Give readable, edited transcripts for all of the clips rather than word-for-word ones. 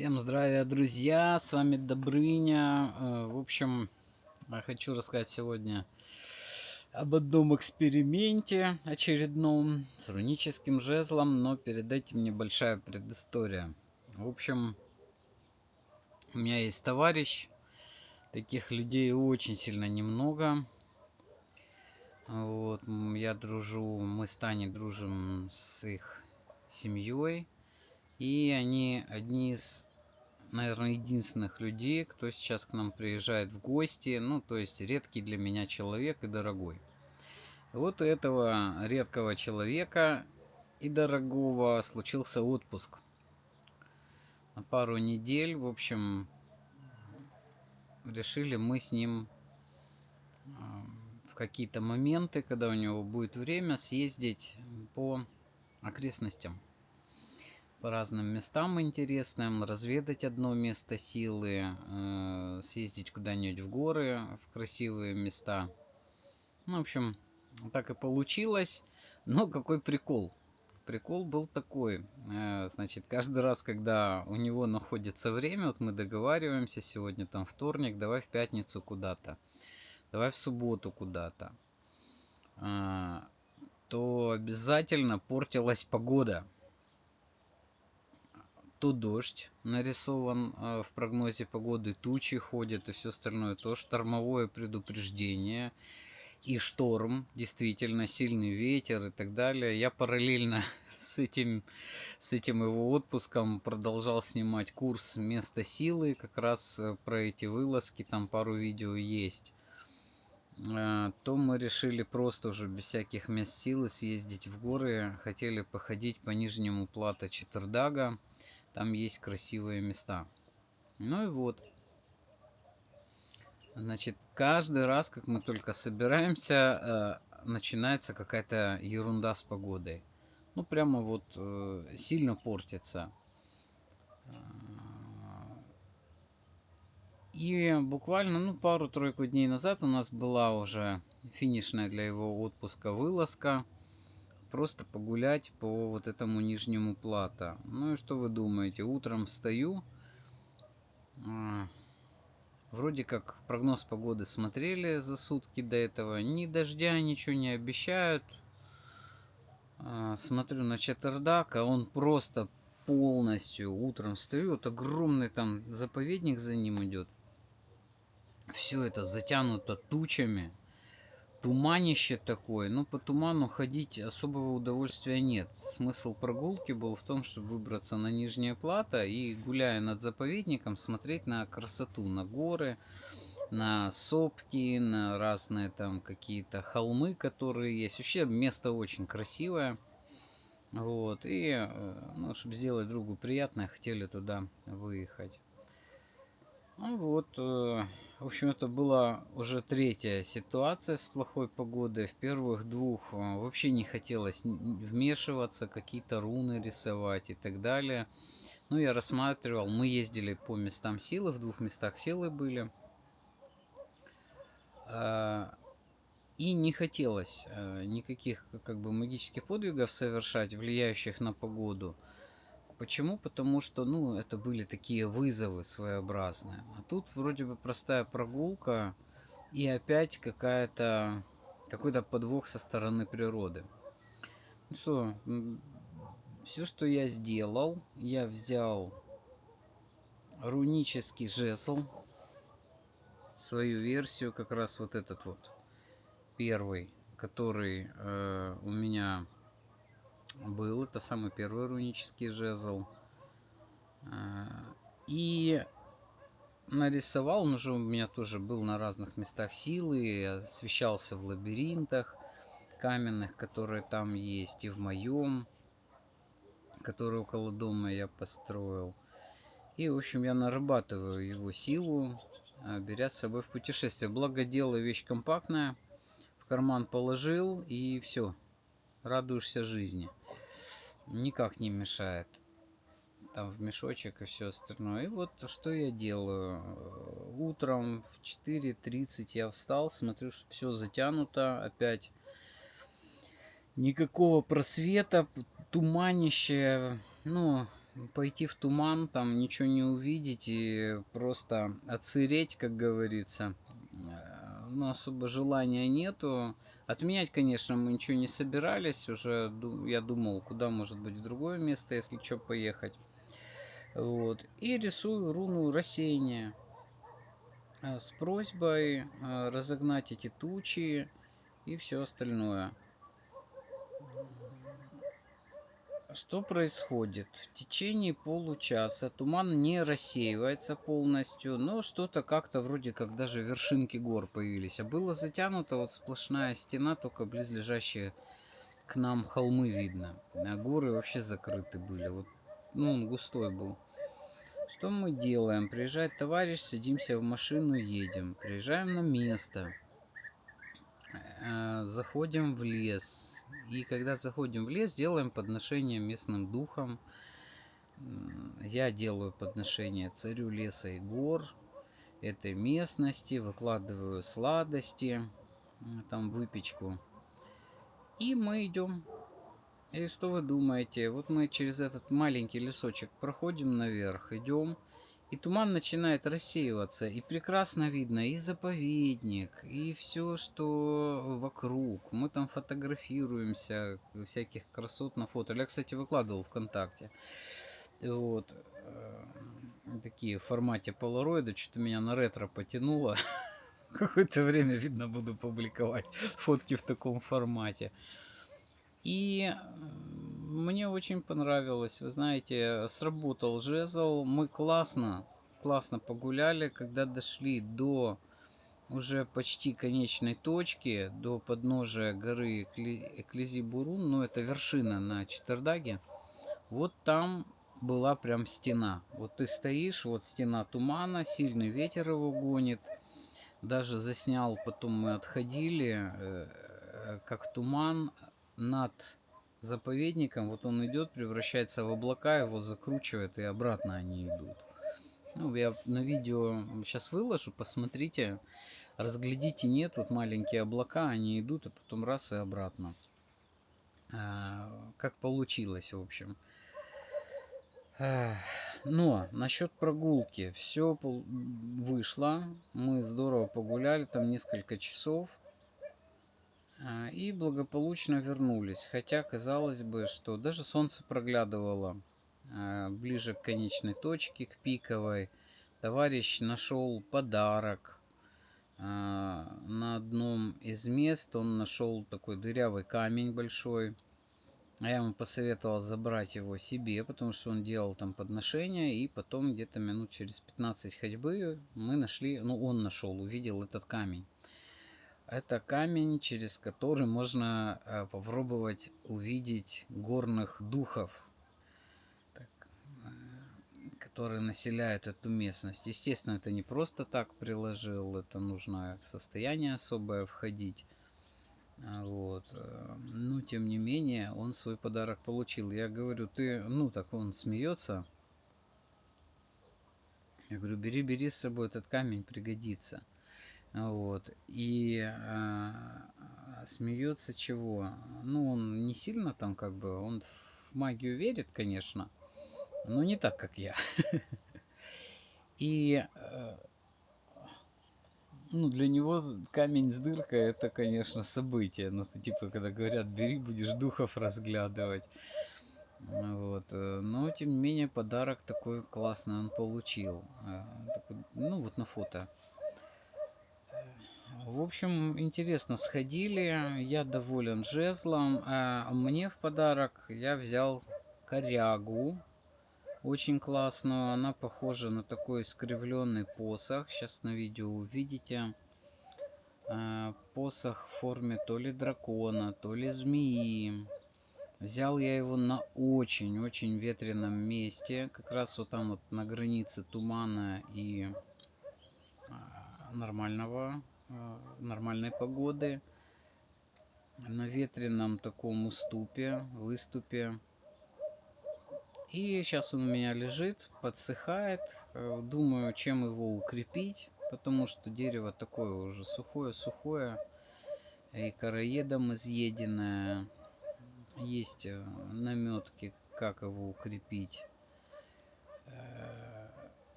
Всем здравия, друзья! С вами Добрыня. В общем, я хочу рассказать сегодня об одном эксперименте очередном с руническим жезлом, но перед этим небольшая предыстория. В общем, у меня есть товарищ, таких людей очень сильно немного. Вот, я дружу, мы с Таней дружим с их семьей, и они одни из, наверное, единственных людей, кто сейчас к нам приезжает в гости. Ну, то есть редкий для меня человек и дорогой. Вот у этого редкого человека и дорогого случился отпуск на пару недель. В общем, решили мы с ним в какие-то моменты, когда у него будет время, съездить по окрестностям, по разным местам интересным, разведать одно место силы, съездить куда-нибудь в горы, в красивые места. Ну, в общем, так и получилось. Но какой прикол? Прикол был такой. Значит, каждый раз, когда у него находится время, вот мы договариваемся, сегодня там вторник, давай в пятницу куда-то, давай в субботу куда-то, то обязательно портилась погода. То дождь нарисован в прогнозе погоды, тучи ходят и все остальное, то штормовое предупреждение и шторм, действительно сильный ветер и так далее. Я параллельно с этим его отпуском продолжал снимать курс «Место силы», как раз про эти вылазки, там пару видео есть. То мы решили просто уже без всяких мест силы съездить в горы, хотели походить по нижнему плато Четвердага. Там есть красивые места. Ну и вот. Значит, каждый раз, как мы только собираемся, начинается какая-то ерунда с погодой. Ну, прямо вот сильно портится. И буквально, ну, пару-тройку дней назад у нас была уже финишная для его отпуска вылазка. Просто погулять по вот этому нижнему плато. Ну и что вы думаете? Утром встаю. Вроде как прогноз погоды смотрели за сутки до этого. Ни дождя, ничего не обещают. Смотрю на Четвердаг, а он просто полностью утром встаю. Вот огромный там заповедник за ним идет. Все это затянуто тучами. Туманище такое. Ну, по туману ходить особого удовольствия нет. Смысл прогулки был в том, чтобы выбраться на нижнее плато и, гуляя над заповедником, смотреть на красоту, на горы, на сопки, на разные там какие-то холмы, которые есть. Вообще место очень красивое. Вот. И, ну, чтобы сделать другу приятное, хотели туда выехать. Ну вот, в общем, это была уже третья ситуация с плохой погодой. В первых двух вообще не хотелось вмешиваться, какие-то руны рисовать и так далее. Ну, я рассматривал, мы ездили по местам силы, в двух местах силы были. И не хотелось никаких как бы магических подвигов совершать, влияющих на погоду. Почему? Потому что, ну, это были такие вызовы своеобразные. А тут вроде бы простая прогулка и опять какой-то подвох со стороны природы. Ну что, все, что я сделал, я взял рунический жезл, свою версию, как раз вот этот вот первый, который у меня был. Это самый первый рунический жезл. И нарисовал, он уже у меня тоже был на разных местах силы, освещался в лабиринтах каменных, которые там есть, и в моем, который около дома я построил. И, в общем, я нарабатываю его силу, беря с собой в путешествие. Благо дело вещь компактная, в карман положил, и все, радуешься жизни. Никак не мешает. Там в мешочек и все остальное. И вот что я делаю. Утром в 4:30 я встал, смотрю, что все затянуто опять. Никакого просвета, туманище. Ну, пойти в туман, там ничего не увидеть и просто отсыреть, как говорится. Ну, особо желания нету. Отменять, конечно, мы ничего не собирались. Уже я думал, куда может быть в другое место, если что, поехать. Вот. И рисую руну рассеяния с просьбой разогнать эти тучи и все остальное. Что происходит? В течение получаса туман не рассеивается полностью, но что-то как-то вроде как даже вершинки гор появились. А было затянуто вот сплошная стена, только близлежащие к нам холмы видно. А горы вообще закрыты были. Вот, ну, он густой был. Что мы делаем? Приезжает товарищ, садимся в машину, едем. Приезжаем на место. Заходим в лес. И когда заходим в лес, делаем подношение местным духам. Я делаю подношение царю леса и гор этой местности, выкладываю сладости, там выпечку. И мы идем. И что вы думаете? Вот мы через этот маленький лесочек проходим наверх, идем. И туман начинает рассеиваться, и прекрасно видно и заповедник, и все, что вокруг. Мы там фотографируемся, всяких красот на фото. Я, кстати, выкладывал ВКонтакте. Вот. Такие в формате полароида. Что-то меня на ретро потянуло. Какое-то время, видно, буду публиковать фотки в таком формате. И мне очень понравилось. Вы знаете, сработал жезл. Мы классно погуляли. Когда дошли до уже почти конечной точки, до подножия горы Эклизи-Бурун, ну это вершина на Читердаге, вот там была прям стена. Вот ты стоишь, вот стена тумана, сильный ветер его гонит. Даже заснял, потом мы отходили, как туман над заповедником, вот он идет, превращается в облака, его закручивает, и обратно они идут. Ну, я на видео сейчас выложу, посмотрите, разглядите, нет, вот маленькие облака, они идут, а потом раз и обратно. Как получилось, в общем. Но насчет прогулки все вышло, мы здорово погуляли, там несколько часов. И благополучно вернулись. Хотя, казалось бы, что даже солнце проглядывало ближе к конечной точке, к пиковой. Товарищ нашел подарок. На одном из мест он нашел такой дырявый камень большой. А я ему посоветовал забрать его себе, потому что он делал там подношения. И потом где-то минут через 15 ходьбы мы нашли, ну он нашел, увидел этот камень. Это камень, через который можно попробовать увидеть горных духов, которые населяют эту местность. Естественно, это не просто так приложил, это нужно в состояние особое входить. Вот. Но, тем не менее, он свой подарок получил. Я говорю, ты, ну, так он смеется. Я говорю, бери с собой этот камень, пригодится. Вот. И смеется чего? Ну, он не сильно там как бы, он в магию верит, конечно, но не так, как я. И ну, для него камень с дыркой это, конечно, событие. Ну, типа, когда говорят, бери, будешь духов разглядывать. Вот. Но, тем не менее, подарок такой классный он получил. Ну, вот на фото. В общем, интересно сходили, я доволен жезлом. Мне в подарок я взял корягу, очень классную. Она похожа на такой искривленный посох. Сейчас на видео увидите. Посох в форме то ли дракона, то ли змеи. Взял я его на очень-очень ветреном месте. Как раз вот там вот на границе тумана и нормальной погоды, на ветреном таком выступе. И сейчас он у меня лежит, подсыхает. Думаю, чем его укрепить, потому что дерево такое уже сухое и короедом изъеденное. Есть наметки, как его укрепить.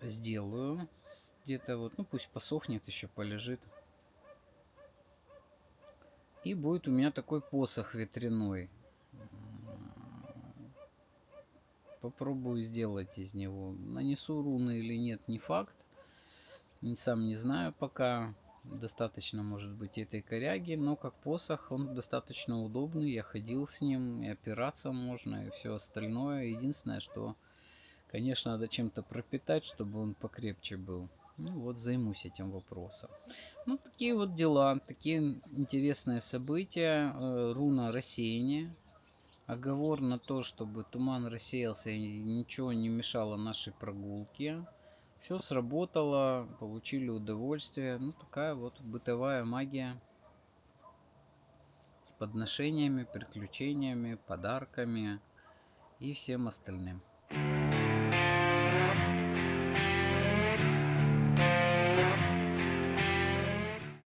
сделаю где-то вот, ну пусть посохнет, еще полежит. И будет у меня такой посох ветряной. Попробую сделать из него. Нанесу руны или нет, не факт. Сам не знаю пока. Достаточно, может быть, этой коряги, но как посох он достаточно удобный. Я ходил с ним, и опираться можно, и все остальное. Единственное, что, конечно, надо чем-то пропитать, чтобы он покрепче был. Ну вот, займусь этим вопросом. Ну, такие вот дела, такие интересные события. Руна рассеяния. Оговор на то, чтобы туман рассеялся и ничего не мешало нашей прогулке. Все сработало, получили удовольствие. Ну, такая вот бытовая магия с подношениями, приключениями, подарками и всем остальным.